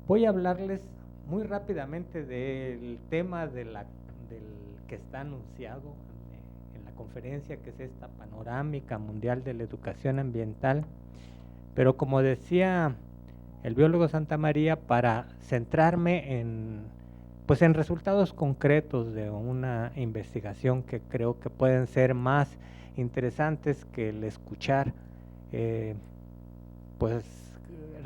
Voy a hablarles muy rápidamente del tema del que está anunciado en la conferencia, que es esta panorámica mundial de la educación ambiental. Pero como decía el biólogo Santa María, para centrarme pues en resultados concretos de una investigación que creo que pueden ser más interesantes que el escuchar pues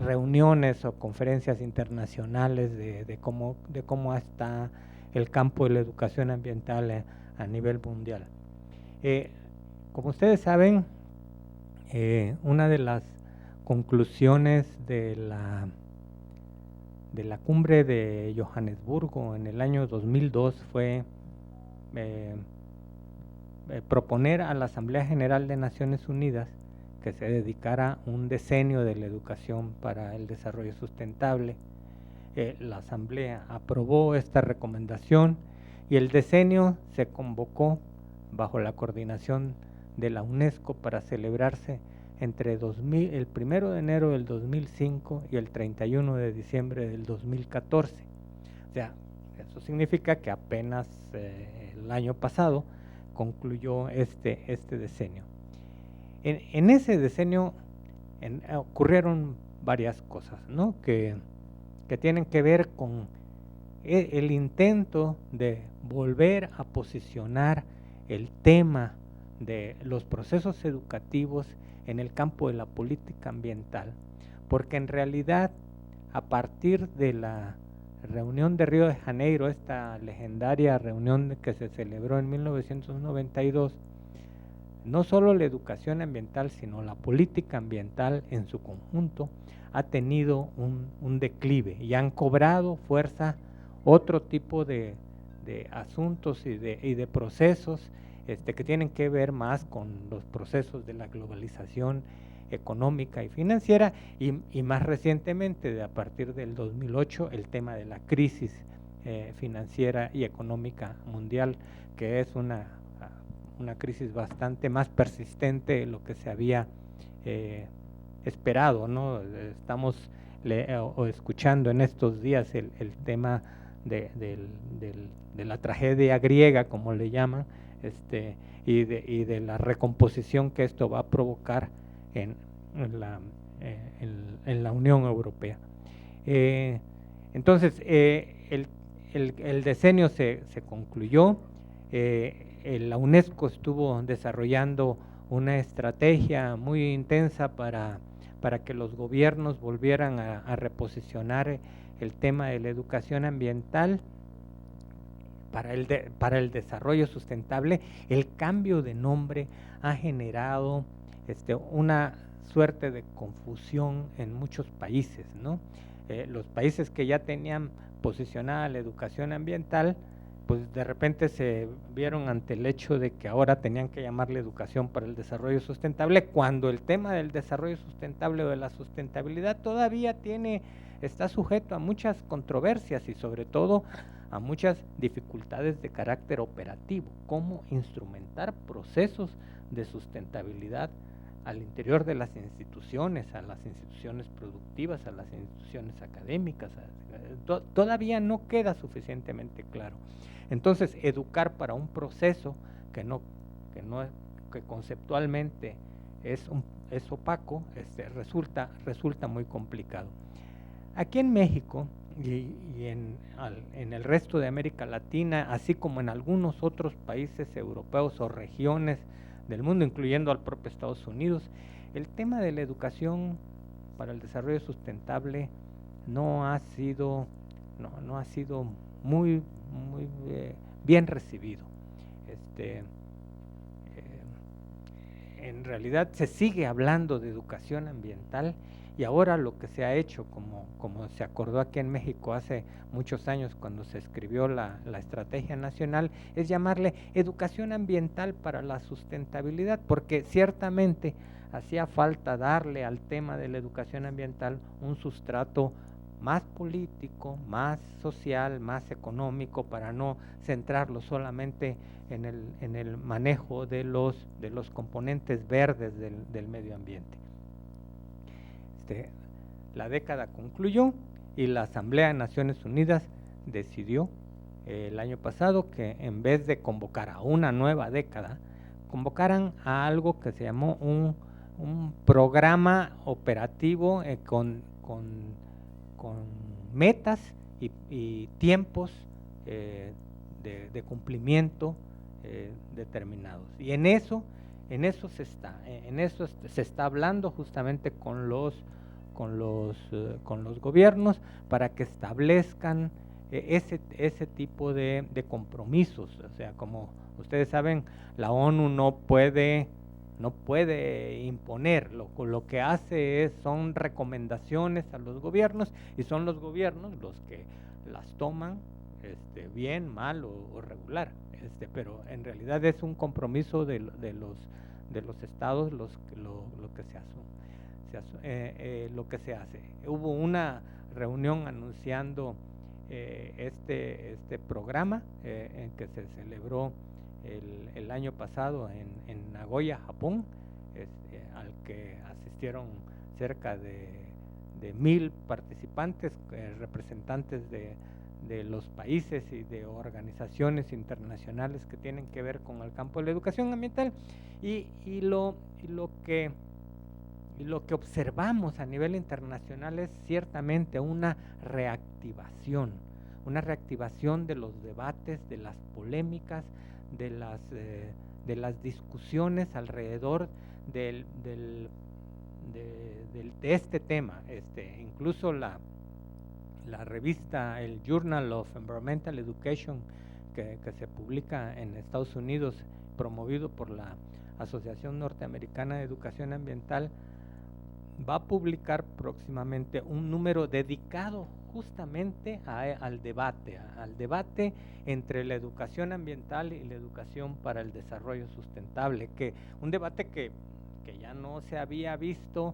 reuniones o conferencias internacionales de cómo está el campo de la educación ambiental a nivel mundial. Como ustedes saben, una de las conclusiones de la cumbre de Johannesburgo en el año 2002 fue proponer a la Asamblea General de Naciones Unidas que se dedicara un decenio de la educación para el desarrollo sustentable. La Asamblea aprobó esta recomendación y el decenio se convocó bajo la coordinación de la UNESCO para celebrarse entre el 1 de enero del 2005 y el 31 de diciembre del 2014. O sea, eso significa que apenas el año pasado concluyó este decenio. En ese decenio ocurrieron varias cosas, ¿no? que tienen que ver con el intento de volver a posicionar el tema de los procesos educativos en el campo de la política ambiental, porque en realidad a partir de la reunión de Río de Janeiro, esta legendaria reunión que se celebró en 1992, no solo la educación ambiental, sino la política ambiental en su conjunto ha tenido un declive y han cobrado fuerza otro tipo de asuntos y de procesos que tienen que ver más con los procesos de la globalización económica y financiera y más recientemente, a partir del 2008, el tema de la crisis financiera y económica mundial, que es una crisis bastante más persistente de lo que se había esperado, ¿no? Estamos escuchando en estos días el tema de la tragedia griega, como le llaman, y de la recomposición que esto va a provocar en la Unión Europea. Entonces, el decenio se concluyó. La UNESCO estuvo desarrollando una estrategia muy intensa para que los gobiernos volvieran a reposicionar el tema de la educación ambiental para el desarrollo sustentable. El cambio de nombre ha generado una suerte de confusión en muchos países, ¿no? Los países que ya tenían posicionada la educación ambiental, pues de repente se vieron ante el hecho de que ahora tenían que llamarle educación para el desarrollo sustentable, cuando el tema del desarrollo sustentable o de la sustentabilidad todavía está sujeto a muchas controversias y sobre todo a muchas dificultades de carácter operativo, cómo instrumentar procesos de sustentabilidad al interior de las instituciones, a las instituciones productivas, a las instituciones académicas. Todavía no queda suficientemente claro. Entonces, educar para un proceso que conceptualmente es opaco, resulta muy complicado. Aquí en México y en el resto de América Latina, así como en algunos otros países europeos o regiones del mundo, incluyendo al propio Estados Unidos, el tema de la educación para el desarrollo sustentable no ha sido muy bien recibido. En realidad se sigue hablando de educación ambiental y ahora lo que se ha hecho, como se acordó aquí en México hace muchos años cuando se escribió la estrategia nacional, es llamarle educación ambiental para la sustentabilidad, porque ciertamente hacía falta darle al tema de la educación ambiental un sustrato más político, más social, más económico, para no centrarlo solamente en el manejo de los componentes verdes del medio ambiente. La década concluyó y la Asamblea de Naciones Unidas decidió el año pasado que en vez de convocar a una nueva década, convocaran a algo que se llamó un programa operativo con metas y tiempos de cumplimiento determinados. Y en eso se está hablando justamente con los gobiernos para que establezcan ese tipo de compromisos. O sea, como ustedes saben, la ONU no puede imponer, lo que hace son recomendaciones a los gobiernos, y son los gobiernos los que las toman bien, mal o regular, pero en realidad es un compromiso de los estados lo que se hace. Hubo una reunión anunciando este programa en que se celebró el año pasado en Nagoya, Japón, al que asistieron cerca de 1000 participantes, representantes de los países y de organizaciones internacionales que tienen que ver con el campo de la educación ambiental, y lo que observamos a nivel internacional es ciertamente una reactivación de los debates, de las polémicas, de las discusiones alrededor de este tema. Incluso la revista, el Journal of Environmental Education, que se publica en Estados Unidos, promovido por la Asociación Norteamericana de Educación Ambiental, va a publicar próximamente un número dedicado justamente al debate entre la educación ambiental y la educación para el desarrollo sustentable, un debate que ya no se había visto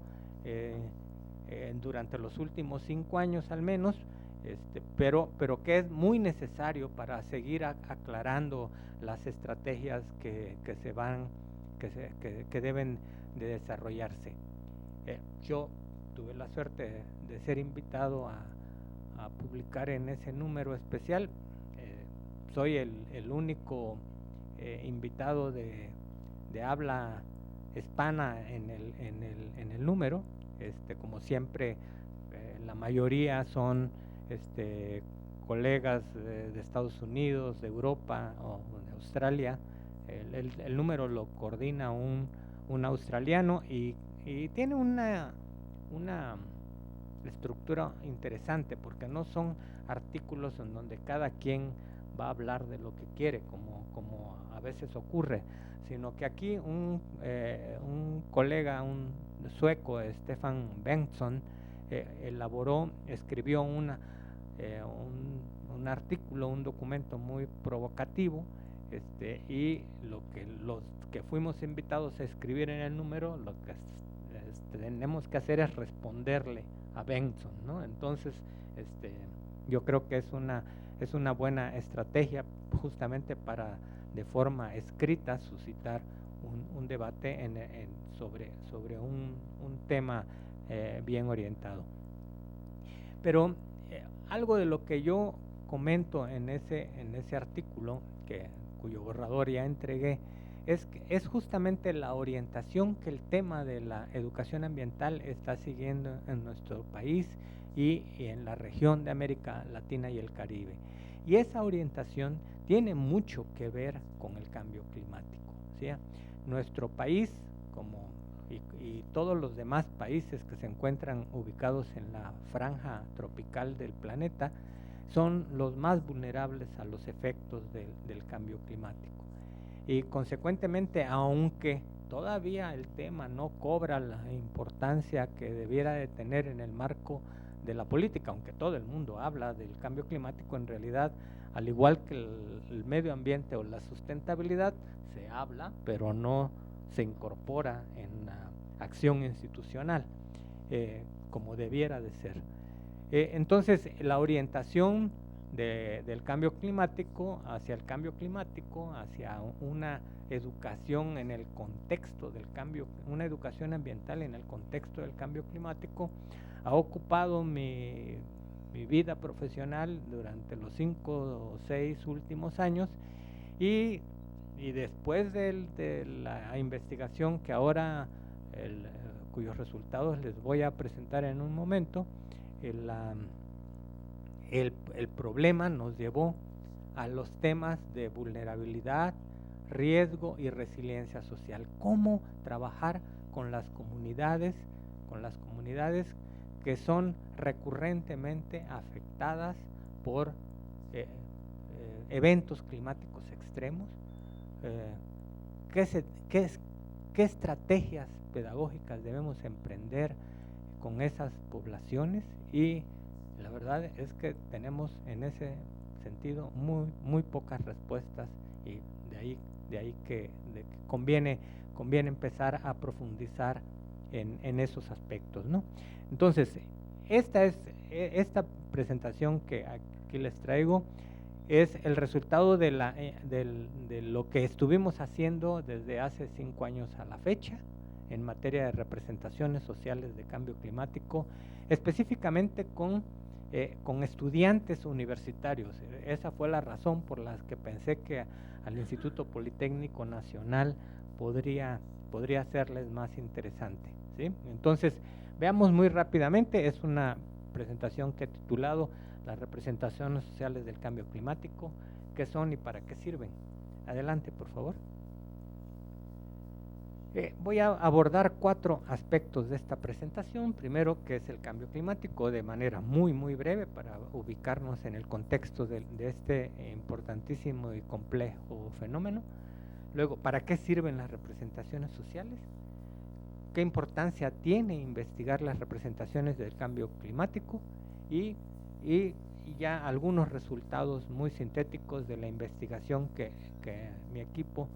durante los últimos 5 años al menos, pero que es muy necesario para seguir aclarando las estrategias que deben de desarrollarse. Yo tuve la suerte de ser invitado a publicar en ese número especial. Soy el único invitado de habla hispana en el número. Como siempre, la mayoría son colegas de Estados Unidos, de Europa o de Australia. El número lo coordina un australiano y tiene una estructura interesante, porque no son artículos en donde cada quien va a hablar de lo que quiere, como a veces ocurre, sino que aquí un colega, un sueco, Stefan Bengtsson, escribió un artículo, un documento muy provocativo, y los que fuimos invitados a escribir en el número, lo que tenemos que hacer es responderle a Bengtsson, ¿no? Entonces, yo creo que es una buena estrategia justamente para, de forma escrita, suscitar un debate sobre un tema bien orientado. Pero algo de lo que yo comento en ese artículo, cuyo borrador ya entregué, es justamente la orientación que el tema de la educación ambiental está siguiendo en nuestro país y en la región de América Latina y el Caribe. Y esa orientación tiene mucho que ver con el cambio climático, ¿sí? Nuestro país, y todos los demás países que se encuentran ubicados en la franja tropical del planeta, son los más vulnerables a los efectos del cambio climático. Y consecuentemente, aunque todavía el tema no cobra la importancia que debiera de tener en el marco de la política, aunque todo el mundo habla del cambio climático, en realidad, al igual que el medio ambiente o la sustentabilidad, se habla, pero no se incorpora en la acción institucional como debiera de ser. Entonces, la orientación del cambio climático, hacia una educación en el contexto del cambio, una educación ambiental en el contexto del cambio climático, ha ocupado mi mi vida profesional durante los 5 o 6 últimos años, y después de la investigación que ahora, cuyos resultados les voy a presentar en un momento, el problema nos llevó a los temas de vulnerabilidad, riesgo y resiliencia social. Cómo trabajar con las comunidades que son recurrentemente afectadas por eventos climáticos extremos. ¿Qué estrategias pedagógicas debemos emprender con esas poblaciones? Y la verdad es que tenemos en ese sentido muy pocas respuestas, y de ahí que conviene empezar a profundizar en esos aspectos, ¿no? Entonces, esta presentación que aquí les traigo es el resultado de lo que estuvimos haciendo desde hace 5 años a la fecha en materia de representaciones sociales de cambio climático, específicamente con estudiantes universitarios. Esa fue la razón por la que pensé que al Instituto Politécnico Nacional podría serles más interesante, ¿sí? Entonces, veamos muy rápidamente. Es una presentación que he titulado Las representaciones sociales del cambio climático, ¿qué son y para qué sirven? Adelante, por favor. Voy a abordar 4 aspectos de esta presentación. Primero, ¿qué es el cambio climático? De manera muy breve, para ubicarnos en el contexto de este importantísimo y complejo fenómeno. Luego, ¿para qué sirven las representaciones sociales? ¿Qué importancia tiene investigar las representaciones del cambio climático? Y ya algunos resultados muy sintéticos de la investigación que mi equipo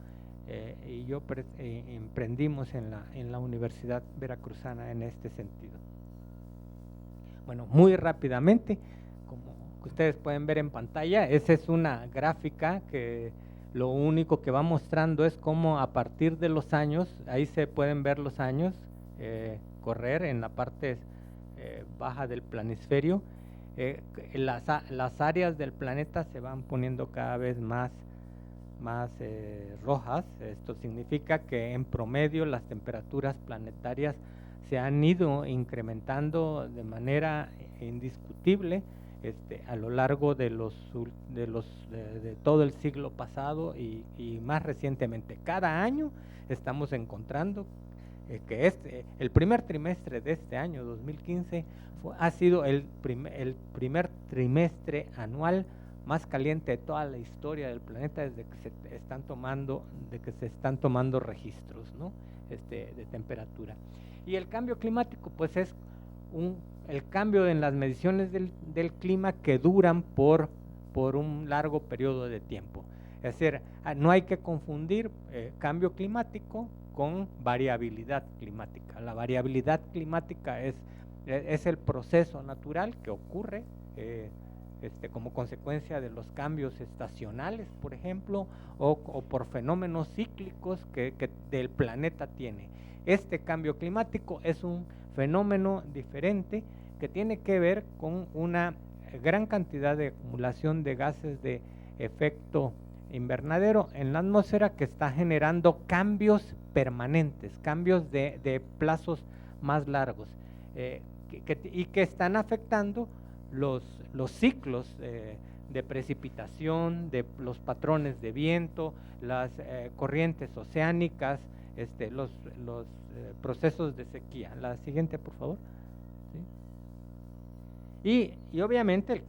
y yo emprendimos en la Universidad Veracruzana en este sentido. Bueno, muy rápidamente, como ustedes pueden ver en pantalla, esa es una gráfica que lo único que va mostrando es cómo a partir de los años, ahí se pueden ver los años correr en la parte baja del planisferio. Las áreas del planeta se van poniendo cada vez más rojas. Esto significa que en promedio las temperaturas planetarias se han ido incrementando de manera indiscutible a lo largo de todo el siglo pasado y más recientemente. Cada año estamos encontrando que el primer trimestre de este año 2015 ha sido el primer trimestre anual más caliente de toda la historia del planeta desde que se están tomando registros, ¿no? De temperatura. Y el cambio climático, pues, es el cambio en las mediciones del clima que duran por un largo periodo de tiempo. Es decir, no hay que confundir cambio climático con variabilidad climática. La variabilidad climática es el proceso natural que ocurre como consecuencia de los cambios estacionales, por ejemplo, o por fenómenos cíclicos que el planeta tiene. Este cambio climático es un fenómeno diferente que tiene que ver con una gran cantidad de acumulación de gases de efecto invernadero en la atmósfera, que está generando cambios permanentes, cambios de plazos más largos, y que están afectando los ciclos de precipitación, de los patrones de viento, las corrientes oceánicas, los procesos de sequía. La siguiente, por favor. ¿Sí? Y obviamente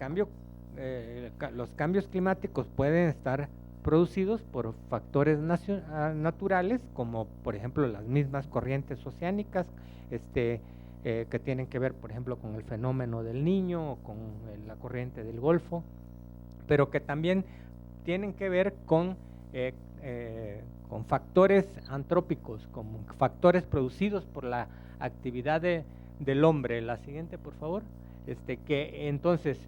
los cambios climáticos pueden estar producidos por factores naturales, como por ejemplo las mismas corrientes oceánicas, que tienen que ver, por ejemplo, con el fenómeno del Niño o con la corriente del Golfo, pero que también tienen que ver con factores antrópicos, como factores producidos por la actividad del hombre. La siguiente, por favor. Que entonces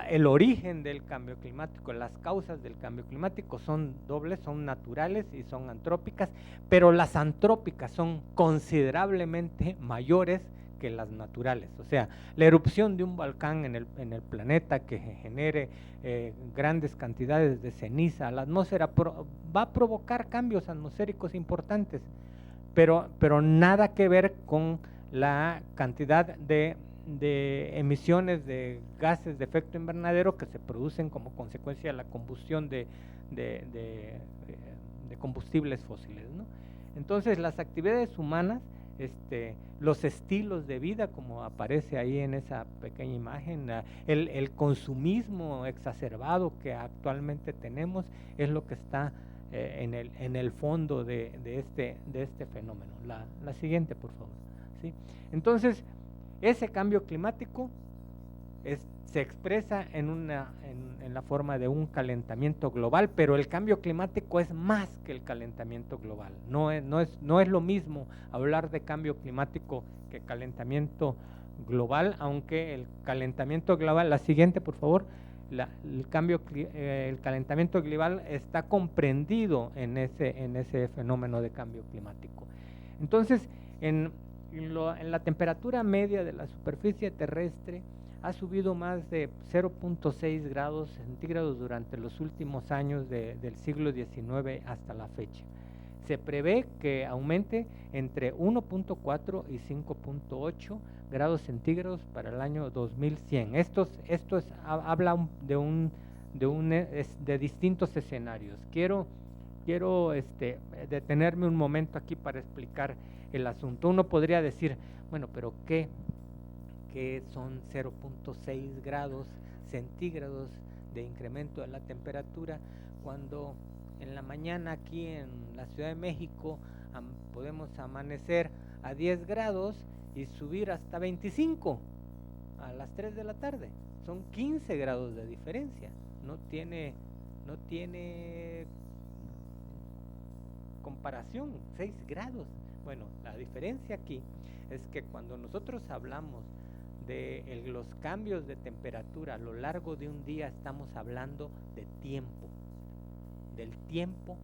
el origen del cambio climático, las causas del cambio climático son dobles, son naturales y son antrópicas, pero las antrópicas son considerablemente mayores que las naturales. O sea, la erupción de un volcán en el planeta que genere grandes cantidades de ceniza a la atmósfera va a provocar cambios atmosféricos importantes, pero nada que ver con la cantidad de emisiones de gases de efecto invernadero que se producen como consecuencia de la combustión de combustibles fósiles, ¿no? Entonces, las actividades humanas, los estilos de vida, como aparece ahí en esa pequeña imagen, el consumismo exacerbado que actualmente tenemos, es lo que está en el fondo de este fenómeno. La siguiente, por favor. ¿Sí? Entonces, ese cambio climático se expresa en la forma de un calentamiento global, pero el cambio climático es más que el calentamiento global. No es lo mismo hablar de cambio climático que calentamiento global, aunque el calentamiento global, la siguiente por favor, el calentamiento global está comprendido en ese fenómeno de cambio climático. Entonces, en la temperatura media de la superficie terrestre ha subido más de 0.6 grados centígrados durante los últimos años del siglo XIX hasta la fecha. Se prevé que aumente entre 1.4 y 5.8 grados centígrados para el año 2100. Esto habla de distintos escenarios. Quiero detenerme un momento aquí para explicar el asunto. Uno podría decir, bueno, pero ¿qué son 0.6 grados centígrados de incremento de la temperatura cuando en la mañana aquí en la Ciudad de México podemos amanecer a 10 grados y subir hasta 25 a las 3 de la tarde? Son 15 grados de diferencia. No tiene comparación, 6 grados. Bueno, la diferencia aquí es que cuando nosotros hablamos de los cambios de temperatura a lo largo de un día, estamos hablando de tiempo, del tiempo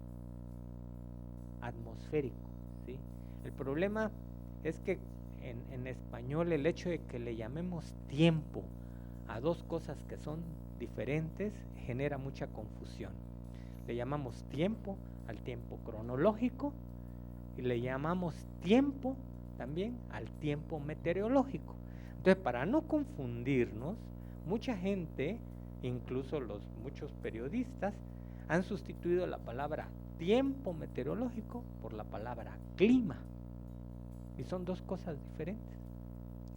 atmosférico, ¿sí? El problema es que en español el hecho de que le llamemos tiempo a dos cosas que son diferentes genera mucha confusión. Le llamamos tiempo al tiempo cronológico y le llamamos tiempo también al tiempo meteorológico. Entonces, para no confundirnos, mucha gente, incluso muchos periodistas, han sustituido la palabra tiempo meteorológico por la palabra clima. Y son dos cosas diferentes.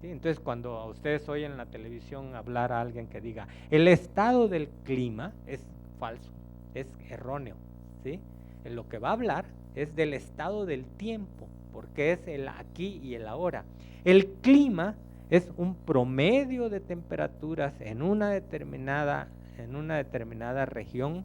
¿Sí? Entonces, cuando ustedes oyen en la televisión hablar a alguien que diga el estado del clima, es falso, es erróneo, ¿sí? En lo que va a hablar es del estado del tiempo, porque es el aquí y el ahora. El clima es un promedio de temperaturas en una determinada región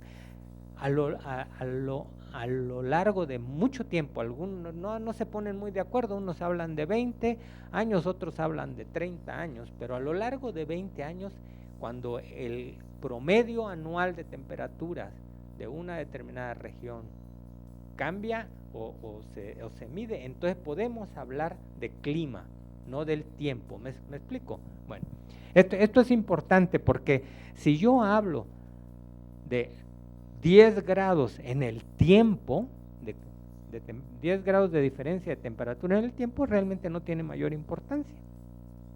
a lo largo de mucho tiempo. Algunos no se ponen muy de acuerdo, unos hablan de 20 años, otros hablan de 30 años, pero a lo largo de 20 años, cuando el promedio anual de temperaturas de una determinada región cambia o se mide, entonces podemos hablar de clima, no del tiempo. ¿Me explico? Bueno, esto es importante porque si yo hablo de 10 grados en el tiempo, de 10 grados de diferencia de temperatura en el tiempo, realmente no tiene mayor importancia.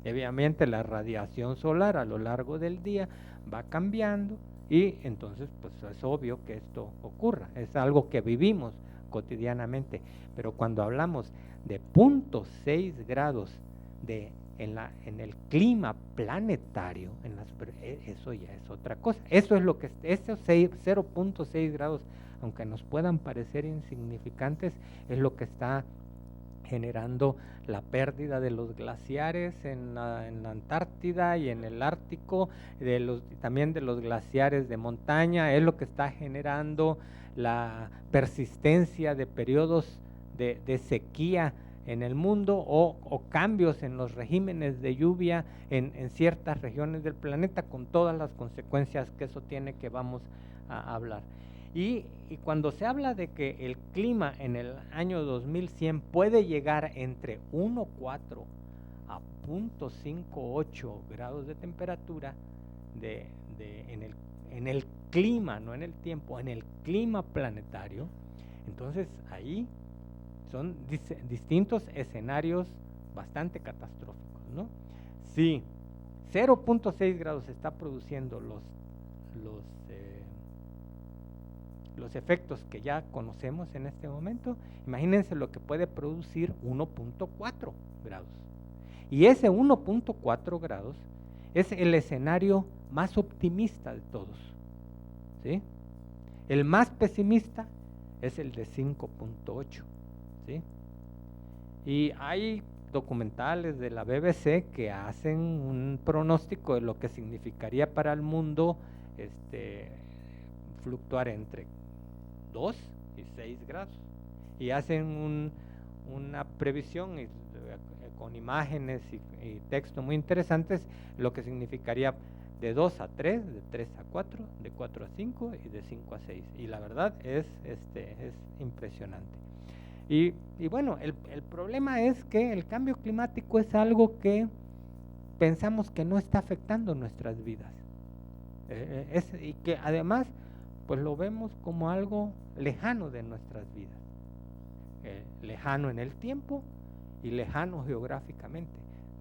Obviamente la radiación solar a lo largo del día va cambiando y entonces pues es obvio que esto ocurra, es algo que vivimos cotidianamente, pero cuando hablamos de 0.6 grados en el clima planetario, eso ya es otra cosa. Eso es lo que esos 0.6 grados, aunque nos puedan parecer insignificantes, es lo que está generando la pérdida de los glaciares en la Antártida y en el Ártico, también de los glaciares de montaña, es lo que está generando la persistencia de periodos de sequía en el mundo o cambios en los regímenes de lluvia en ciertas regiones del planeta, con todas las consecuencias que eso tiene, que vamos a hablar. Y cuando se habla de que el clima en el año 2100 puede llegar entre 1.4 a 0.58 grados de temperatura en el clima, no en el tiempo, en el clima planetario, entonces ahí son distintos escenarios bastante catastróficos, ¿no? Si 0.6 grados está produciendo los efectos que ya conocemos en este momento, imagínense lo que puede producir 1.4 grados. Y ese 1.4 grados es el escenario más optimista de todos, ¿sí? El más pesimista es el de 5.8, ¿sí? Y hay documentales de la BBC que hacen un pronóstico de lo que significaría para el mundo fluctuar entre 2 y 6 grados. Y hacen una previsión con imágenes y texto muy interesantes, lo que significaría de 2 a 3, de 3 a 4, de 4 a 5 y de 5 a 6. Y la verdad es impresionante. Y bueno, el problema es que el cambio climático es algo que pensamos que no está afectando nuestras vidas. Y que además pues lo vemos como algo lejano de nuestras vidas. Lejano en el tiempo y lejano geográficamente.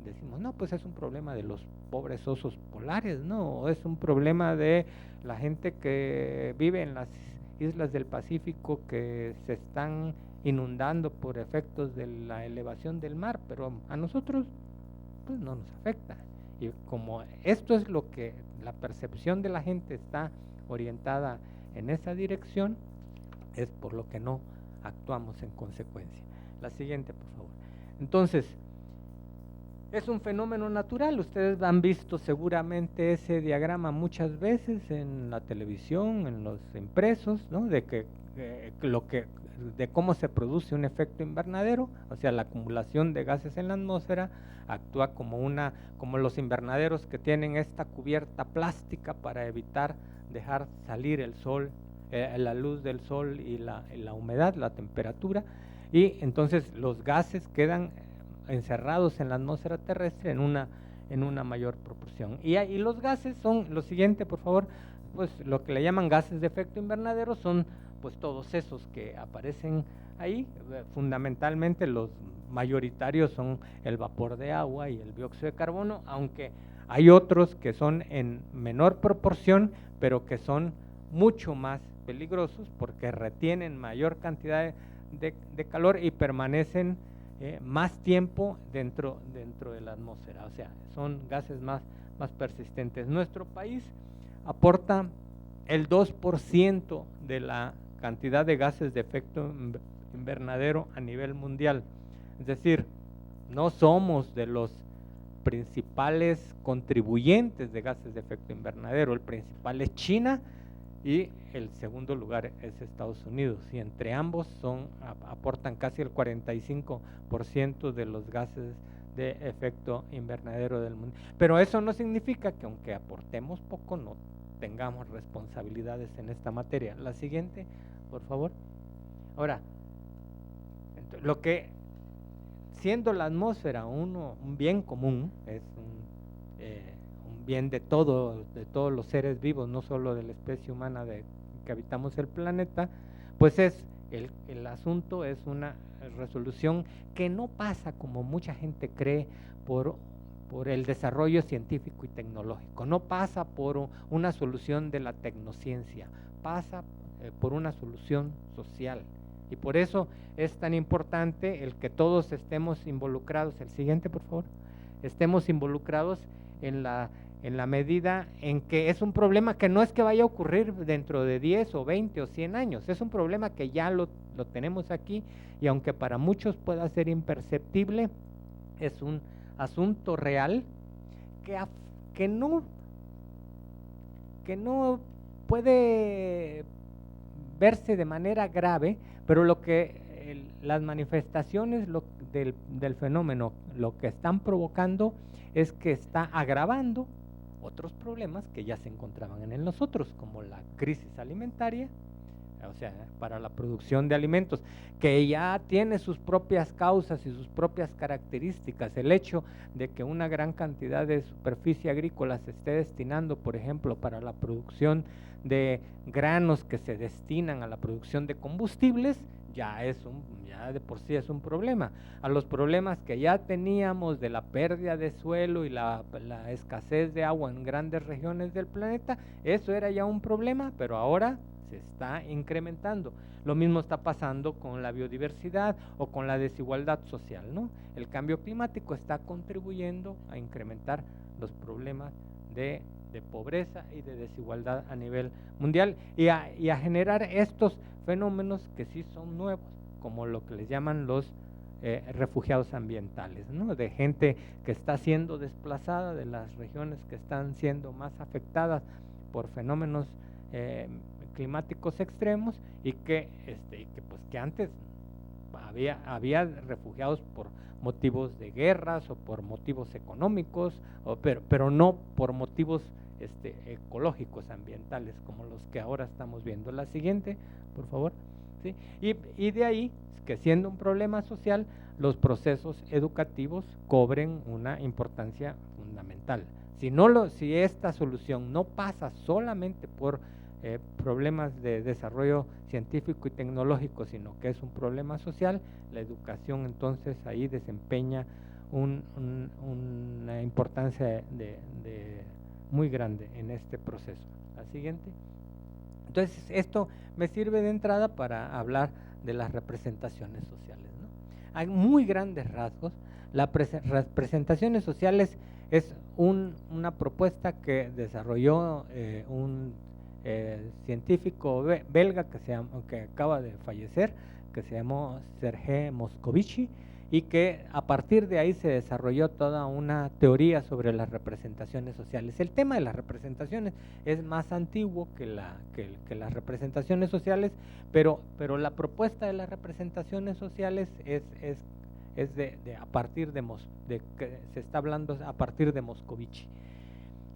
Decimos, no, pues es un problema de los pobres osos polares, no, es un problema de la gente que vive en las islas del Pacífico que se están inundando por efectos de la elevación del mar, pero a nosotros pues no nos afecta. Y como esto es lo que la percepción de la gente está orientada en esa dirección, es por lo que no actuamos en consecuencia. La siguiente, por favor. Entonces, es un fenómeno natural. Ustedes han visto seguramente ese diagrama muchas veces en la televisión, en los impresos, ¿no? De cómo se produce un efecto invernadero, o sea, la acumulación de gases en la atmósfera actúa como los invernaderos que tienen esta cubierta plástica para evitar dejar salir el sol, la luz del sol y la humedad, la temperatura, y entonces los gases quedan encerrados en la atmósfera terrestre en una mayor proporción. Y los gases son lo siguiente, por favor, pues lo que le llaman gases de efecto invernadero son pues todos esos que aparecen ahí. Fundamentalmente los mayoritarios son el vapor de agua y el dióxido de carbono, aunque hay otros que son en menor proporción, pero que son mucho más peligrosos porque retienen mayor cantidad de calor y permanecen más tiempo dentro de la atmósfera, o sea, son gases más persistentes. Nuestro país aporta el 2% de la cantidad de gases de efecto invernadero a nivel mundial, es decir, no somos de los principales contribuyentes de gases de efecto invernadero. El principal es China y el segundo lugar es Estados Unidos, y entre ambos aportan casi el 45% de los gases de efecto invernadero del mundo. Pero eso no significa que aunque aportemos poco no tengamos responsabilidades en esta materia. La siguiente, por favor. Ahora, lo que siendo la atmósfera un bien común, es un bien de todos los seres vivos, no solo de la especie humana que habitamos el planeta, pues el asunto es una resolución que no pasa, como mucha gente cree, por el desarrollo científico y tecnológico, no pasa por una solución de la tecnociencia, pasa por una solución social. Y por eso es tan importante el que todos estemos involucrados. El siguiente, por favor. Estemos involucrados en la medida en que es un problema que no es que vaya a ocurrir dentro de 10 o 20 o 100 años, es un problema que ya lo tenemos aquí, y aunque para muchos pueda ser imperceptible, es un asunto real que no puede verse de manera grave, pero las manifestaciones del fenómeno lo que están provocando es que está agravando otros problemas que ya se encontraban en nosotros, como la crisis alimentaria, o sea, para la producción de alimentos, que ya tiene sus propias causas y sus propias características. El hecho de que una gran cantidad de superficie agrícola se esté destinando, por ejemplo, para la producción de granos que se destinan a la producción de combustibles, ya de por sí es un problema. A los problemas que ya teníamos de la pérdida de suelo y la escasez de agua en grandes regiones del planeta, eso era ya un problema, pero ahora se está incrementando. Lo mismo está pasando con la biodiversidad o con la desigualdad social, ¿no? El cambio climático está contribuyendo a incrementar los problemas de pobreza y de desigualdad a nivel mundial y a generar estos fenómenos que sí son nuevos, como lo que les llaman los refugiados ambientales, ¿no? De gente que está siendo desplazada de las regiones que están siendo más afectadas por fenómenos climáticos extremos y que antes había refugiados por motivos de guerras o por motivos económicos, pero no por motivos ecológicos, ambientales, como los que ahora estamos viendo. La siguiente, por favor. ¿Sí? Y de ahí que, siendo un problema social, los procesos educativos cobren una importancia fundamental. Si esta solución no pasa solamente por problemas de desarrollo científico y tecnológico, sino que es un problema social, la educación entonces ahí desempeña una importancia muy grande en este proceso. La siguiente. Entonces, esto me sirve de entrada para hablar de las representaciones sociales, ¿no? Hay muy grandes rasgos. Las representaciones sociales es una propuesta que desarrolló un científico belga que acaba de fallecer, que se llamó Serge Moscovici, y que a partir de ahí se desarrolló toda una teoría sobre las representaciones sociales. El tema de las representaciones es más antiguo que las representaciones sociales, pero la propuesta de las representaciones sociales es a partir que se está hablando a partir de Moscovici.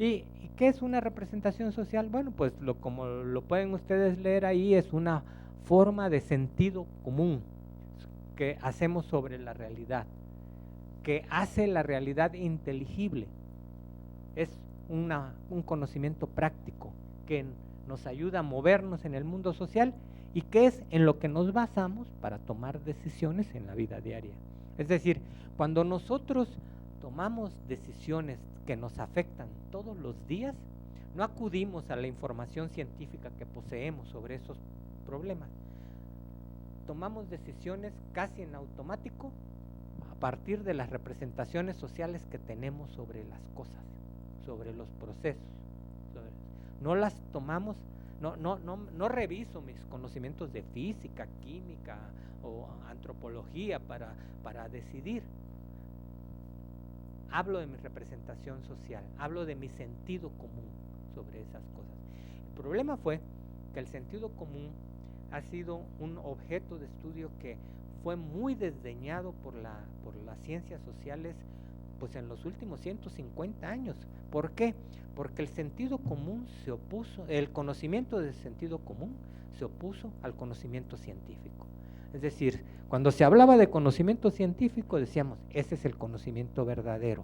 ¿Y qué es una representación social? Bueno, pues como lo pueden ustedes leer ahí, es una forma de sentido común que hacemos sobre la realidad, que hace la realidad inteligible. Es un conocimiento práctico que nos ayuda a movernos en el mundo social y que es en lo que nos basamos para tomar decisiones en la vida diaria. Es decir, cuando nosotros tomamos decisiones que nos afectan todos los días, no acudimos a la información científica que poseemos sobre esos problemas. Tomamos decisiones casi en automático a partir de las representaciones sociales que tenemos sobre las cosas, sobre los procesos. No las tomamos, no reviso mis conocimientos de física, química o antropología para decidir. Hablo de mi representación social, hablo de mi sentido común sobre esas cosas. El problema fue que el sentido común ha sido un objeto de estudio que fue muy desdeñado por las ciencias sociales pues en los últimos 150 años. ¿Por qué? Porque el sentido común se opuso, el conocimiento del sentido común se opuso al conocimiento científico. Es decir, cuando se hablaba de conocimiento científico decíamos, ese es el conocimiento verdadero,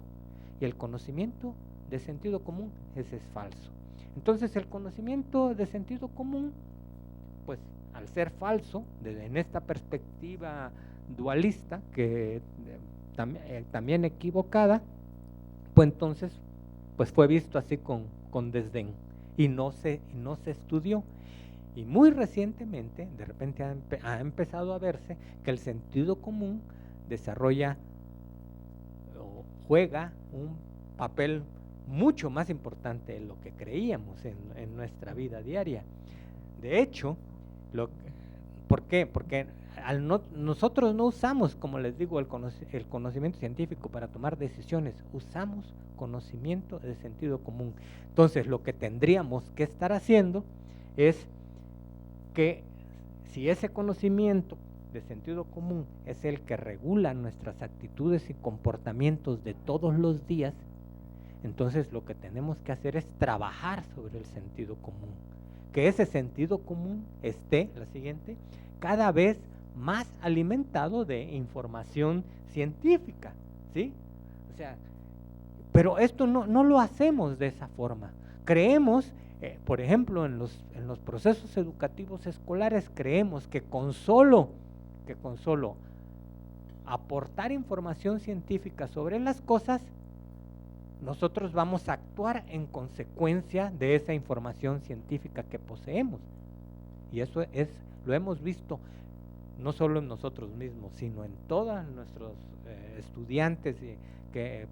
y el conocimiento de sentido común, ese es falso. Entonces el conocimiento de sentido común, pues al ser falso, en esta perspectiva dualista, que también equivocada, pues entonces pues fue visto así con desdén y no se estudió. Y muy recientemente, de repente ha empezado a verse que el sentido común desarrolla o juega un papel mucho más importante de lo que creíamos en nuestra vida diaria. De hecho, ¿por qué? Porque nosotros no usamos, como les digo, el conocimiento científico para tomar decisiones, usamos conocimiento de sentido común. Entonces, lo que tendríamos que estar haciendo es que si ese conocimiento de sentido común es el que regula nuestras actitudes y comportamientos de todos los días, entonces lo que tenemos que hacer es trabajar sobre el sentido común, que ese sentido común esté, la siguiente, cada vez más alimentado de información científica, ¿sí? O sea, pero esto no lo hacemos de esa forma. Creemos, por ejemplo, en los procesos educativos escolares, creemos que con solo aportar información científica sobre las cosas, nosotros vamos a actuar en consecuencia de esa información científica que poseemos. Y eso lo hemos visto no solo en nosotros mismos, sino en todos nuestros estudiantes, que,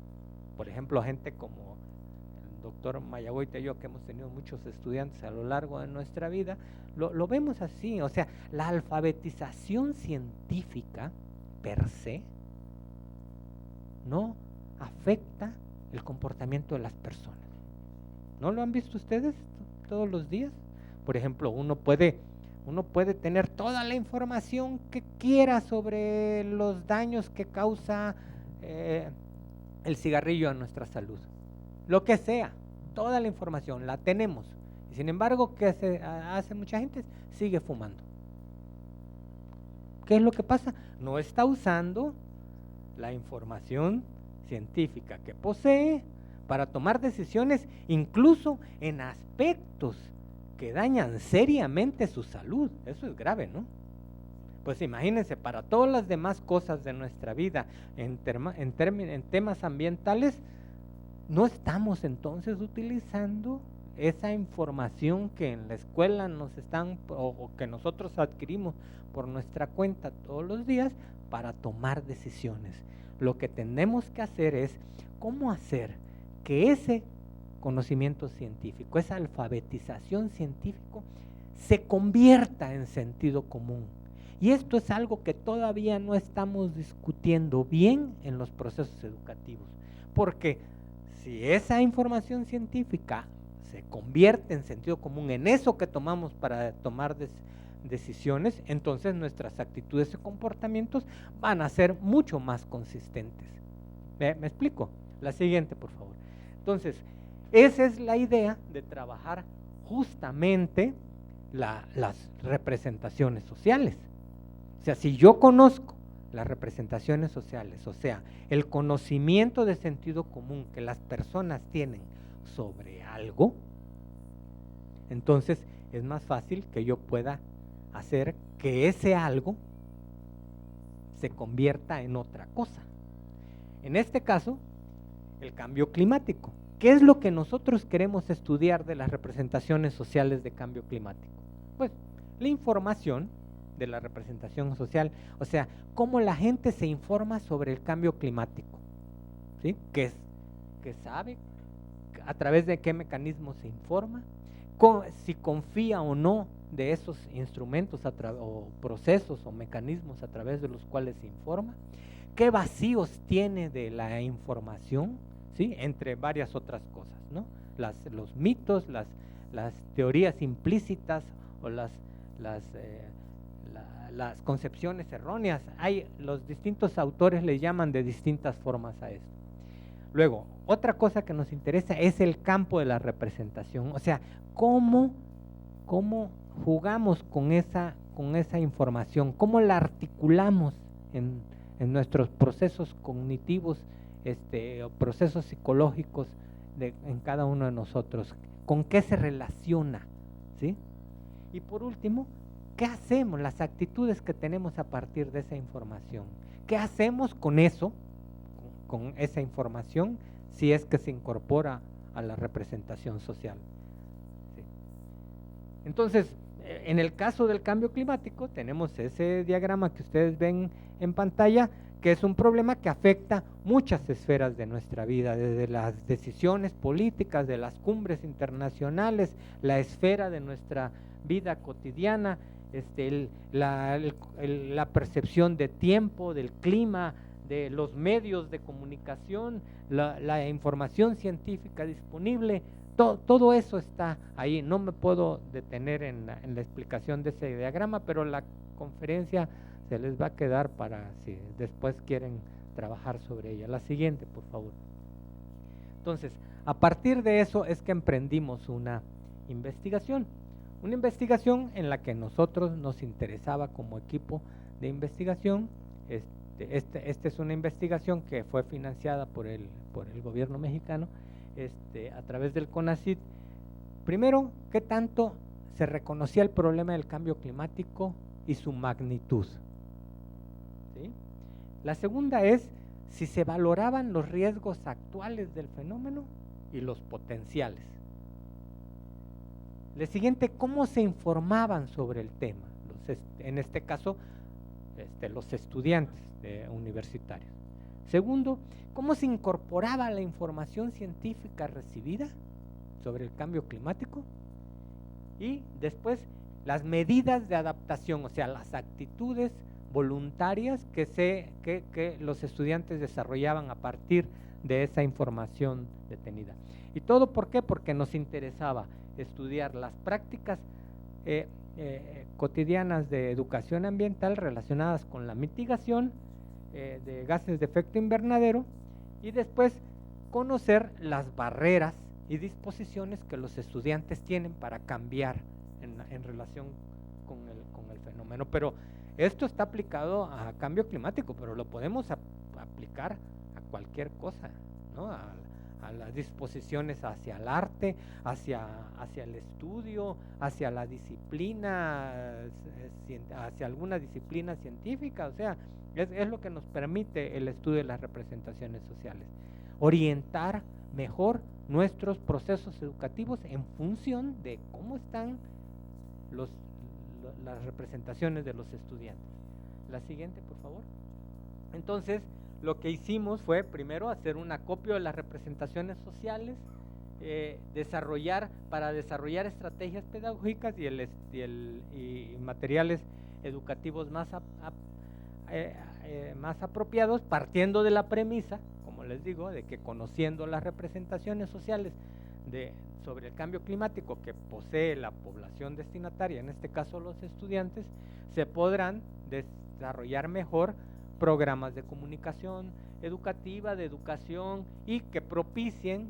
por ejemplo, gente como el doctor Mayagoita y yo, que hemos tenido muchos estudiantes a lo largo de nuestra vida, lo vemos así. O sea, la alfabetización científica per se no afecta el comportamiento de las personas. ¿No lo han visto ustedes todos los días? Por ejemplo, uno puede tener toda la información que quiera sobre los daños que causa el cigarrillo a nuestra salud. Lo que sea, toda la información la tenemos. Y sin embargo, ¿qué hace mucha gente? Sigue fumando. ¿Qué es lo que pasa? No está usando la información científica que posee para tomar decisiones, incluso en aspectos que dañan seriamente su salud. Eso es grave, ¿no? Pues imagínense, para todas las demás cosas de nuestra vida, en temas ambientales, no estamos entonces utilizando esa información que en la escuela nos están, o que nosotros adquirimos por nuestra cuenta todos los días para tomar decisiones. Lo que tenemos que hacer es cómo hacer que ese conocimiento científico, esa alfabetización científica, se convierta en sentido común. Y esto es algo que todavía no estamos discutiendo bien en los procesos educativos, porque si esa información científica se convierte en sentido común, en eso que tomamos para tomar decisiones, entonces nuestras actitudes y comportamientos van a ser mucho más consistentes. ¿Me explico? La siguiente, por favor. Entonces, esa es la idea de trabajar justamente las representaciones sociales. O sea, si yo conozco las representaciones sociales, o sea, el conocimiento de sentido común que las personas tienen sobre algo, entonces es más fácil que yo pueda hacer que ese algo se convierta en otra cosa. En este caso, el cambio climático. ¿Qué es lo que nosotros queremos estudiar de las representaciones sociales de cambio climático? Pues la información de la representación social, o sea, cómo la gente se informa sobre el cambio climático, ¿sí? ¿Qué sabe? ¿A través de qué mecanismos se informa? Si confía o no de esos instrumentos o procesos o mecanismos a través de los cuales se informa. ¿Qué vacíos tiene de la información? ¿Sí? Entre varias otras cosas, ¿no? Los mitos, las teorías implícitas o las concepciones erróneas. Los distintos autores le llaman de distintas formas a esto. Luego, otra cosa que nos interesa es el campo de la representación, o sea, cómo jugamos con esa información, cómo la articulamos en nuestros procesos cognitivos, o procesos psicológicos en cada uno de nosotros, con qué se relaciona, ¿sí? Y por último, ¿qué hacemos? Las actitudes que tenemos a partir de esa información. ¿Qué hacemos con eso, con esa información, si es que se incorpora a la representación social? ¿Sí? Entonces, en el caso del cambio climático, tenemos ese diagrama que ustedes ven en pantalla, que es un problema que afecta muchas esferas de nuestra vida, desde las decisiones políticas, de las cumbres internacionales, la esfera de nuestra vida cotidiana, la percepción de tiempo, del clima, de los medios de comunicación, la información científica disponible, todo eso está ahí. No me puedo detener en la explicación de ese diagrama, pero la conferencia se les va a quedar para si después quieren trabajar sobre ella. La siguiente, por favor. Entonces, a partir de eso es que emprendimos una investigación. Una investigación en la que nosotros nos interesaba como equipo de investigación. Esta es una investigación que fue financiada por el gobierno mexicano a través del CONACYT. Primero, ¿qué tanto se reconocía el problema del cambio climático y su magnitud? ¿Sí? La segunda es si se valoraban los riesgos actuales del fenómeno y los potenciales. La siguiente, ¿cómo se informaban sobre el tema? En este caso, los estudiantes universitarios. Segundo, ¿cómo se incorporaba la información científica recibida sobre el cambio climático? Y después, las medidas de adaptación, o sea, las actitudes voluntarias que los estudiantes desarrollaban a partir de esa información detenida. ¿Y todo por qué? Porque nos interesaba estudiar las prácticas cotidianas de educación ambiental relacionadas con la mitigación de gases de efecto invernadero, y después conocer las barreras y disposiciones que los estudiantes tienen para cambiar en relación con el fenómeno. Pero esto está aplicado a cambio climático, pero lo podemos aplicar a cualquier cosa, ¿no? A las disposiciones hacia el arte, hacia el estudio, hacia la disciplina, hacia alguna disciplina científica. O sea, es lo que nos permite el estudio de las representaciones sociales. Orientar mejor nuestros procesos educativos en función de cómo están las representaciones de los estudiantes. La siguiente, por favor. Entonces, lo que hicimos fue primero hacer un acopio de las representaciones sociales, para desarrollar estrategias pedagógicas y materiales educativos más apropiados, partiendo de la premisa, como les digo, de que conociendo las representaciones sociales sobre el cambio climático que posee la población destinataria, en este caso los estudiantes, se podrán desarrollar mejor programas de comunicación educativa, de educación, y que propicien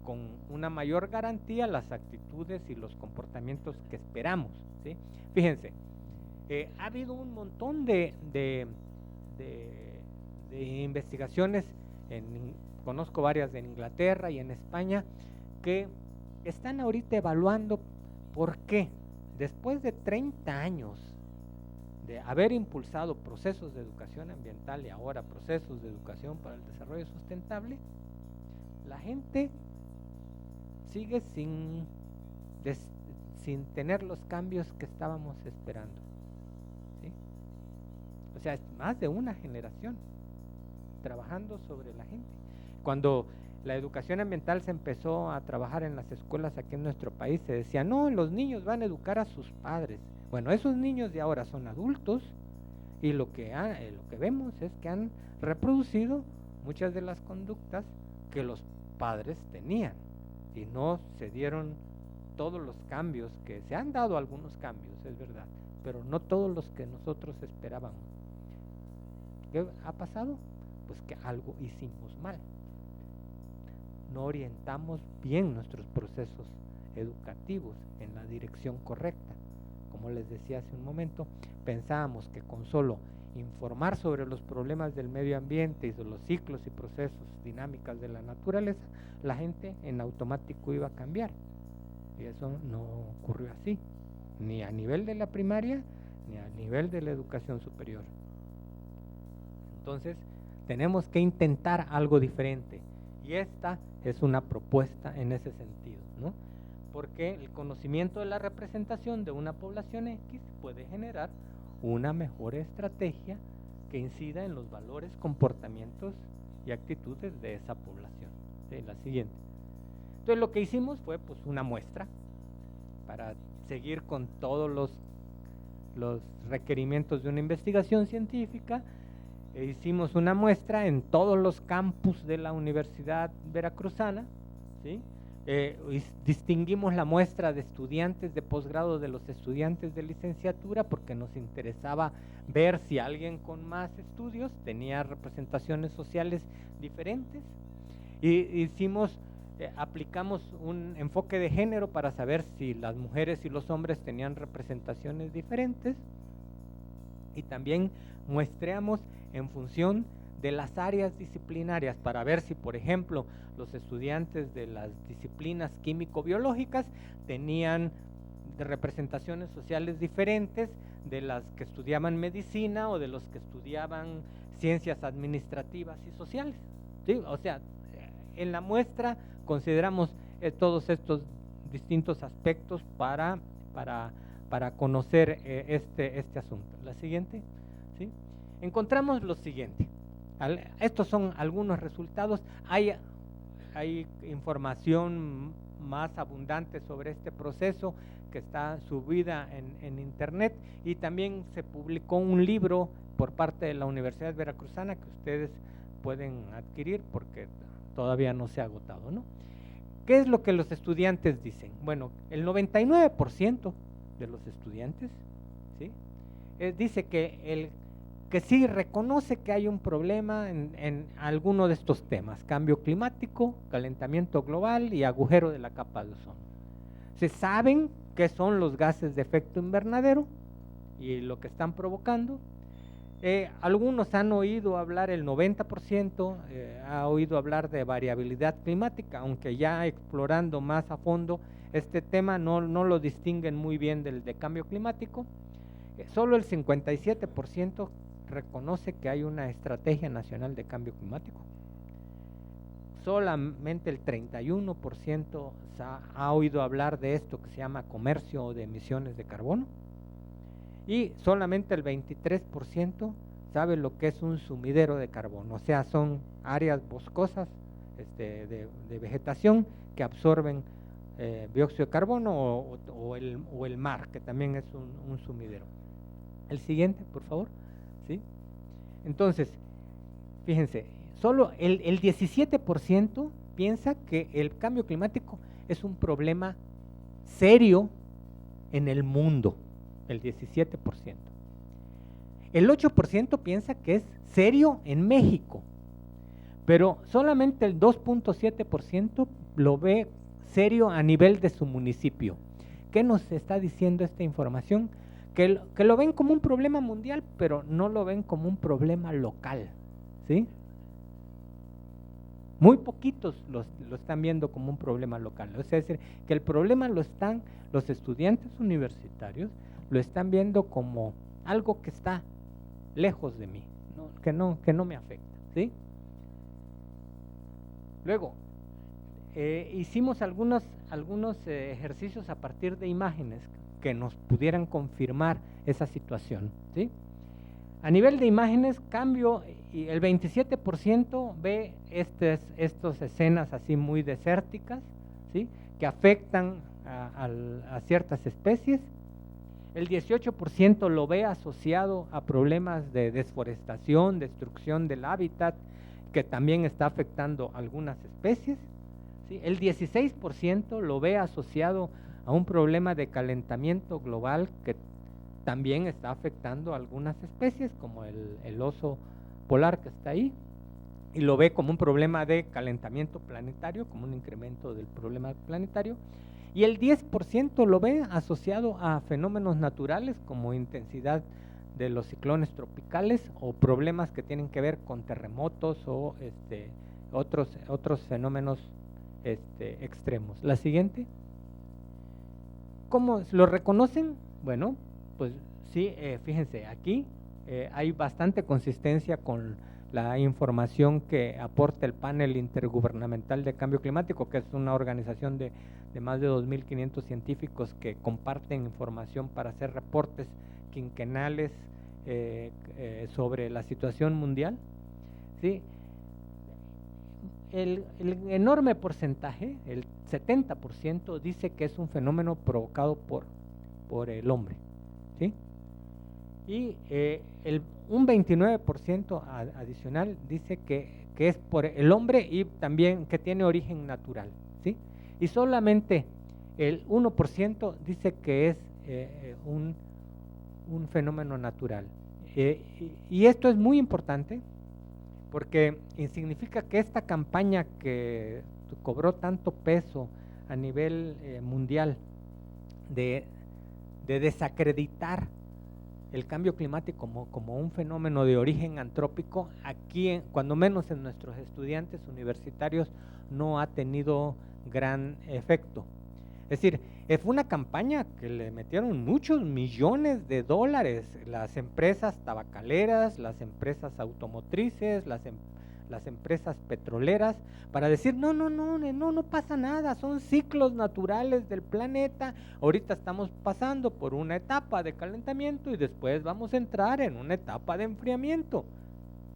con una mayor garantía las actitudes y los comportamientos que esperamos, ¿sí? Fíjense, ha habido un montón de investigaciones, conozco varias en Inglaterra y en España, que están ahorita evaluando por qué, después de 30 años de haber impulsado procesos de educación ambiental y ahora procesos de educación para el desarrollo sustentable, la gente sigue sin tener los cambios que estábamos esperando, ¿sí? O sea, es más de una generación trabajando sobre la gente. Cuando la educación ambiental se empezó a trabajar en las escuelas aquí en nuestro país, se decía, no, los niños van a educar a sus padres. Bueno, esos niños de ahora son adultos, y lo que vemos es que han reproducido muchas de las conductas que los padres tenían, y no se dieron todos los cambios, que se han dado algunos cambios, es verdad, pero no todos los que nosotros esperábamos. ¿Qué ha pasado? Pues que algo hicimos mal. No orientamos bien nuestros procesos educativos en la dirección correcta. Como les decía hace un momento, pensábamos que con solo informar sobre los problemas del medio ambiente y de los ciclos y procesos dinámicas de la naturaleza, la gente en automático iba a cambiar. Y eso no ocurrió así, ni a nivel de la primaria, ni a nivel de la educación superior. Entonces, tenemos que intentar algo diferente. Y esta es una propuesta en ese sentido, ¿no? Porque el conocimiento de la representación de una población X puede generar una mejor estrategia que incida en los valores, comportamientos y actitudes de esa población. ¿Sí? La siguiente. Entonces, lo que hicimos fue pues una muestra para seguir con todos los requerimientos de una investigación científica. Hicimos una muestra en todos los campus de la Universidad Veracruzana, ¿sí? Distinguimos la muestra de estudiantes de posgrado de los estudiantes de licenciatura, porque nos interesaba ver si alguien con más estudios tenía representaciones sociales diferentes. Y hicimos aplicamos un enfoque de género para saber si las mujeres y los hombres tenían representaciones diferentes, y también muestreamos en función de las áreas disciplinarias para ver si, por ejemplo, los estudiantes de las disciplinas químico-biológicas tenían representaciones sociales diferentes de las que estudiaban medicina o de los que estudiaban ciencias administrativas y sociales, ¿sí? O sea, en la muestra consideramos todos estos distintos aspectos para conocer este asunto. La siguiente, ¿sí? Encontramos lo siguiente. Estos son algunos resultados. Hay información más abundante sobre este proceso que está subida en internet, y también se publicó un libro por parte de la Universidad Veracruzana que ustedes pueden adquirir porque todavía no se ha agotado, ¿no? ¿Qué es lo que los estudiantes dicen? Bueno, el 99% de los estudiantes, ¿sí? Dice que sí reconoce que hay un problema en alguno de estos temas: cambio climático, calentamiento global y agujero de la capa de ozono. Se saben qué son los gases de efecto invernadero y lo que están provocando. Algunos han oído hablar, el 90% ha oído hablar de variabilidad climática, aunque ya explorando más a fondo este tema no lo distinguen muy bien del de cambio climático. Solo el 57% reconoce que hay una estrategia nacional de cambio climático. Solamente el 31% ha oído hablar de esto que se llama comercio de emisiones de carbono, y solamente el 23% sabe lo que es un sumidero de carbono, o sea, son áreas boscosas de vegetación que absorben dióxido de carbono, o el mar, que también es un sumidero. El siguiente, por favor. ¿Sí? Entonces, fíjense, solo el 17% piensa que el cambio climático es un problema serio en el mundo, el 17%. El 8% piensa que es serio en México, pero solamente el 2.7% lo ve serio a nivel de su municipio. ¿Qué nos está diciendo esta información? Que lo ven como un problema mundial, pero no lo ven como un problema local, ¿sí? Muy poquitos lo están viendo como un problema local. O sea, es decir, que el problema los estudiantes universitarios lo están viendo como algo que está lejos de mí, ¿no? que no me afecta, ¿sí? Luego, hicimos algunos ejercicios a partir de imágenes que nos pudieran confirmar esa situación, ¿sí? A nivel de imágenes, cambio, y el 27% ve estas escenas así muy desérticas, ¿sí? Que afectan a ciertas especies. El 18% lo ve asociado a problemas de desforestación, destrucción del hábitat, que también está afectando a algunas especies, ¿sí? El 16% lo ve asociado a un problema de calentamiento global que también está afectando a algunas especies, como el oso polar que está ahí, y lo ve como un problema de calentamiento planetario, como un incremento del problema planetario. Y el 10% lo ve asociado a fenómenos naturales como intensidad de los ciclones tropicales o problemas que tienen que ver con terremotos o otros fenómenos extremos. La siguiente. ¿Cómo lo reconocen? Bueno, pues sí, fíjense, aquí hay bastante consistencia con la información que aporta el Panel Intergubernamental de Cambio Climático, que es una organización de más de 2.500 científicos que comparten información para hacer reportes quinquenales sobre la situación mundial, ¿sí? El enorme porcentaje, el 70%, dice que es un fenómeno provocado por el hombre, ¿sí? Y un 29% adicional dice que es por el hombre y también que tiene origen natural, ¿sí? Y solamente el 1% dice que es un fenómeno natural. Y esto es muy importante porque significa que esta campaña que cobró tanto peso a nivel mundial de desacreditar el cambio climático como un fenómeno de origen antrópico, aquí, cuando menos en nuestros estudiantes universitarios, no ha tenido gran efecto. Es decir, fue una campaña que le metieron muchos millones de dólares, las empresas tabacaleras, las empresas automotrices, las empresas petroleras, para decir, no pasa nada, son ciclos naturales del planeta, ahorita estamos pasando por una etapa de calentamiento y después vamos a entrar en una etapa de enfriamiento,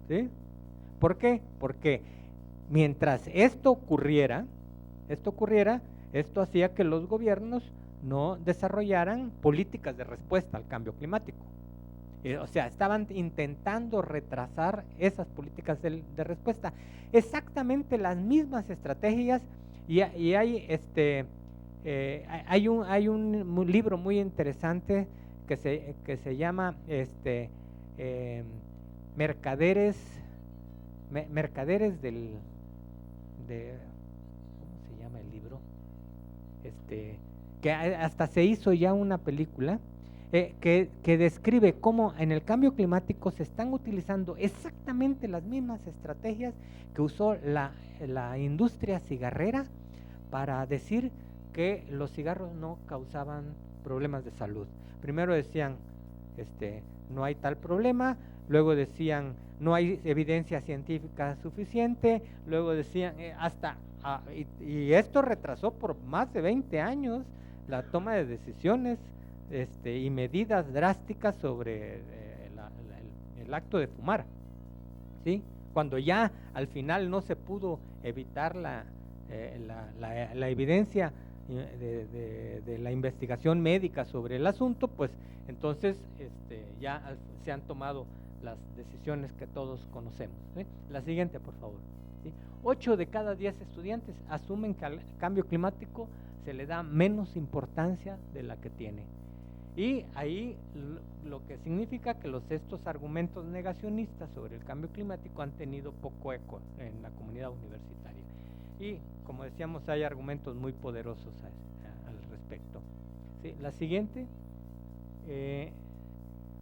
¿sí? ¿Por qué? Porque mientras esto ocurriera, esto hacía que los gobiernos no desarrollaran políticas de respuesta al cambio climático. O sea, estaban intentando retrasar esas políticas de respuesta. Exactamente las mismas estrategias, y hay un libro muy interesante que se llama Mercaderes ¿cómo se llama el libro? Que hasta se hizo ya una película que describe cómo en el cambio climático se están utilizando exactamente las mismas estrategias que usó la industria cigarrera para decir que los cigarros no causaban problemas de salud. Primero decían, no hay tal problema, luego decían, no hay evidencia científica suficiente, luego decían, y esto retrasó por más de 20 años la toma de decisiones y medidas drásticas sobre el acto de fumar, ¿sí? Cuando ya al final no se pudo evitar la evidencia de la investigación médica sobre el asunto, pues entonces ya se han tomado las decisiones que todos conocemos, ¿sí? La siguiente, por favor, ¿sí? 8 de cada 10 estudiantes asumen que al cambio climático se le da menos importancia de la que tiene. Y ahí lo que significa que estos argumentos negacionistas sobre el cambio climático han tenido poco eco en la comunidad universitaria. Y como decíamos, hay argumentos muy poderosos al respecto, ¿sí? La siguiente,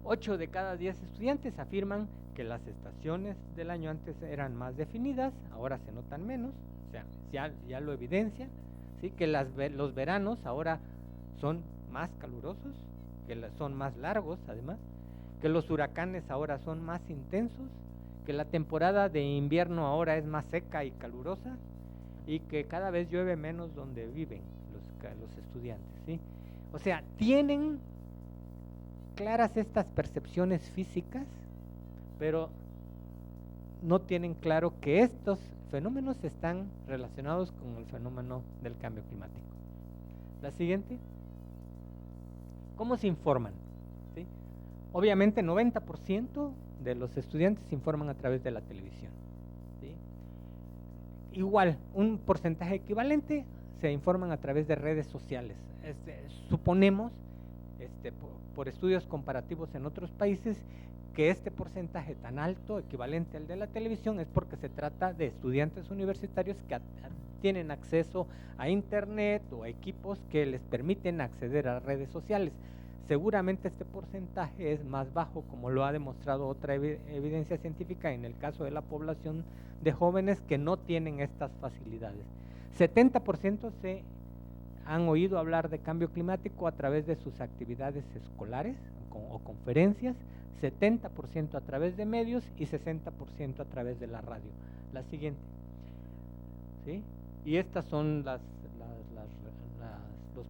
8 de cada 10 estudiantes afirman que las estaciones del año antes eran más definidas, ahora se notan menos, o sea, ya lo evidencia, ¿sí? Que los veranos ahora son más calurosos, que son más largos además, que los huracanes ahora son más intensos, que la temporada de invierno ahora es más seca y calurosa, y que cada vez llueve menos donde viven los estudiantes, ¿sí? O sea, tienen claras estas percepciones físicas, pero no tienen claro que estos fenómenos están relacionados con el fenómeno del cambio climático. La siguiente. ¿Cómo se informan? ¿Sí? Obviamente 90% de los estudiantes se informan a través de la televisión, ¿sí? Igual, un porcentaje equivalente se informan a través de redes sociales. Suponemos, por estudios comparativos en otros países, que este porcentaje tan alto, equivalente al de la televisión, es porque se trata de estudiantes universitarios que tienen acceso a internet o a equipos que les permiten acceder a redes sociales. Seguramente este porcentaje es más bajo, como lo ha demostrado otra evidencia científica en el caso de la población de jóvenes que no tienen estas facilidades. 70% se han oído hablar de cambio climático a través de sus actividades escolares o conferencias, 70% a través de medios y 60% a través de la radio. La siguiente, ¿sí? Y estas son los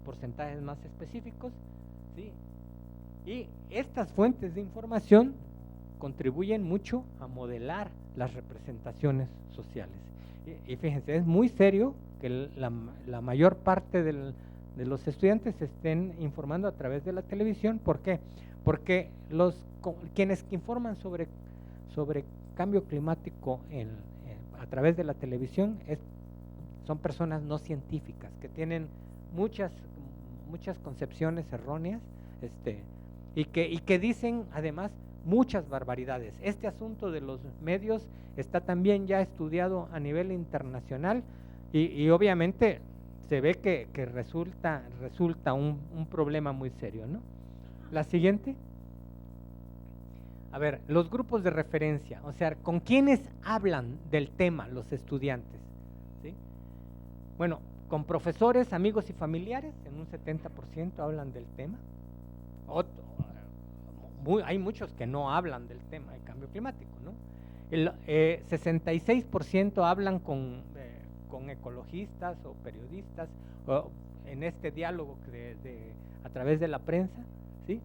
porcentajes más específicos, ¿sí? Y estas fuentes de información contribuyen mucho a modelar las representaciones sociales. Y fíjense, es muy serio que la mayor parte de los estudiantes se estén informando a través de la televisión. ¿Por qué? Porque quienes informan sobre cambio climático a través de la televisión son personas no científicas que tienen muchas concepciones erróneas, y que dicen además muchas barbaridades. Este asunto de los medios está también ya estudiado a nivel internacional, Y obviamente se ve que resulta un problema muy serio, ¿no? La siguiente. A ver, los grupos de referencia, o sea, ¿con quiénes hablan del tema los estudiantes? ¿Sí? Bueno, con profesores, amigos y familiares, en un 70% hablan del tema. Hay muchos que no hablan del tema del cambio climático, ¿no? El 66% hablan con ecologistas o periodistas, o en este diálogo a través de la prensa, ¿sí?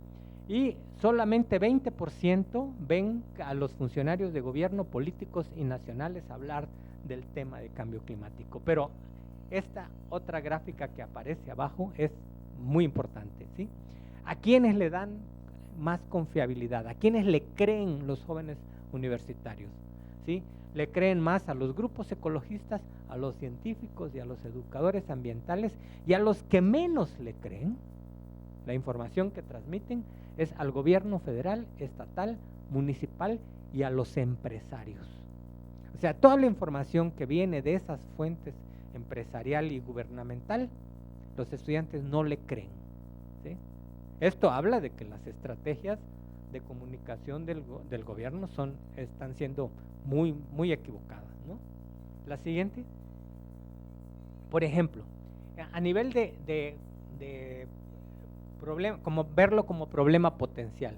Y solamente 20% ven a los funcionarios de gobierno, políticos y nacionales hablar del tema de cambio climático. Pero esta otra gráfica que aparece abajo es muy importante, ¿sí? ¿A quiénes le dan más confiabilidad? ¿A quiénes le creen los jóvenes universitarios? ¿Sí? Le creen más a los grupos ecologistas, a los científicos y a los educadores ambientales, y a los que menos le creen, la información que transmiten es al gobierno federal, estatal, municipal y a los empresarios. O sea, toda la información que viene de esas fuentes empresarial y gubernamental, los estudiantes no le creen, ¿sí? Esto habla de que las estrategias de comunicación del gobierno están siendo muy equivocadas, ¿no? La siguiente. Por ejemplo, a nivel de problema, verlo como problema potencial,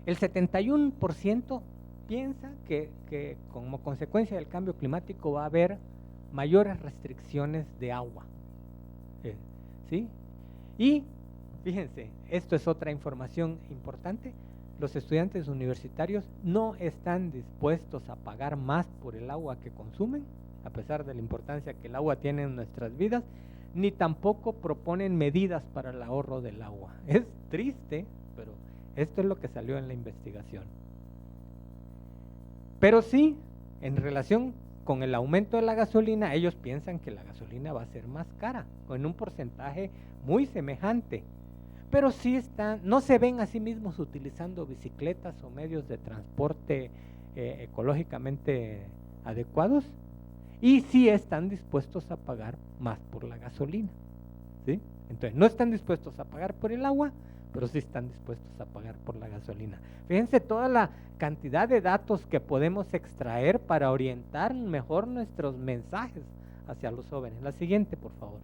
el 71% piensa que como consecuencia del cambio climático va a haber mayores restricciones de agua, ¿sí? Y fíjense, esto es otra información importante, los estudiantes universitarios no están dispuestos a pagar más por el agua que consumen, a pesar de la importancia que el agua tiene en nuestras vidas, ni tampoco proponen medidas para el ahorro del agua. Es triste, pero esto es lo que salió en la investigación. Pero sí, en relación con el aumento de la gasolina, ellos piensan que la gasolina va a ser más cara, con un porcentaje muy semejante. Pero sí no se ven a sí mismos utilizando bicicletas o medios de transporte ecológicamente adecuados, y sí están dispuestos a pagar más por la gasolina, ¿sí? Entonces, no están dispuestos a pagar por el agua, pero sí están dispuestos a pagar por la gasolina. Fíjense toda la cantidad de datos que podemos extraer para orientar mejor nuestros mensajes hacia los jóvenes. La siguiente, por favor.